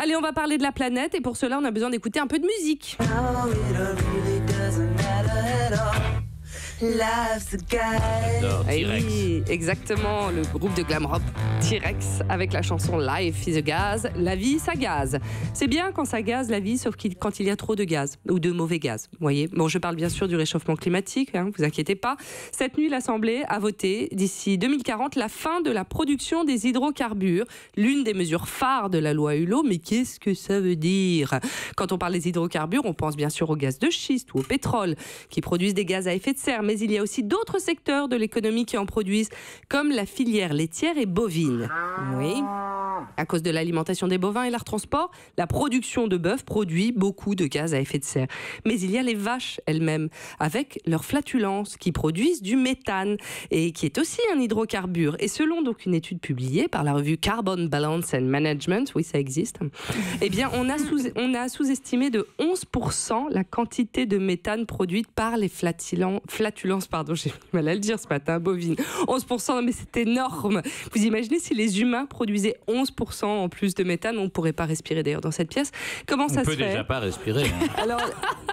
Allez, on va parler de la planète et pour cela, on a besoin d'écouter un peu de musique. Oui, exactement, le groupe de glam rock T-Rex avec la chanson Life is a Gas, la vie ça gaze. C'est bien quand ça gaze la vie, sauf quand il y a trop de gaz ou de mauvais gaz. Vous voyez, bon, je parle bien sûr du réchauffement climatique, vous inquiétez pas. Cette nuit, l'Assemblée a voté d'ici 2040 la fin de la production des hydrocarbures, l'une des mesures phares de la loi Hulot. Mais qu'est-ce que ça veut dire? Quand on parle des hydrocarbures, on pense bien sûr au gaz de schiste ou au pétrole qui produisent des gaz à effet de serre. Mais il y a aussi d'autres secteurs de l'économie qui en produisent, comme la filière laitière et bovine. Oui. À cause de l'alimentation des bovins et leur transport, la production de bœuf produit beaucoup de gaz à effet de serre. Mais il y a les vaches elles-mêmes, avec leur flatulence, qui produisent du méthane et qui est aussi un hydrocarbure. Et selon donc une étude publiée par la revue Carbon Balance and Management, oui ça existe, eh bien on a sous-estimé de 11% la quantité de méthane produite par les flatulences, pardon, j'ai mal à le dire ce matin, bovine. 11%, mais c'est énorme. Vous imaginez si les humains produisaient 11% en plus de méthane, on ne pourrait pas respirer d'ailleurs dans cette pièce. Comment ça se fait? On peut déjà pas respirer. Alors,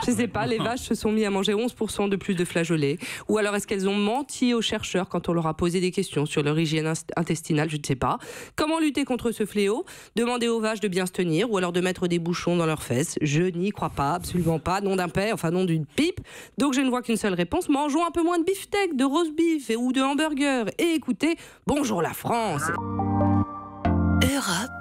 je ne sais pas, les vaches se sont mis à manger 11% de plus de flageolets. Ou alors est-ce qu'elles ont menti aux chercheurs quand on leur a posé des questions sur leur hygiène intestinale? Je ne sais pas. Comment lutter contre ce fléau? Demander aux vaches de bien se tenir ou alors de mettre des bouchons dans leurs fesses? Je n'y crois pas, absolument pas. Nom d'un père, enfin nom d'une pipe. Donc je ne vois qu'une seule réponse. Mangeons un peu moins de beefsteak, de roast beef ou de hamburger. Et écoutez, bonjour la France. Europe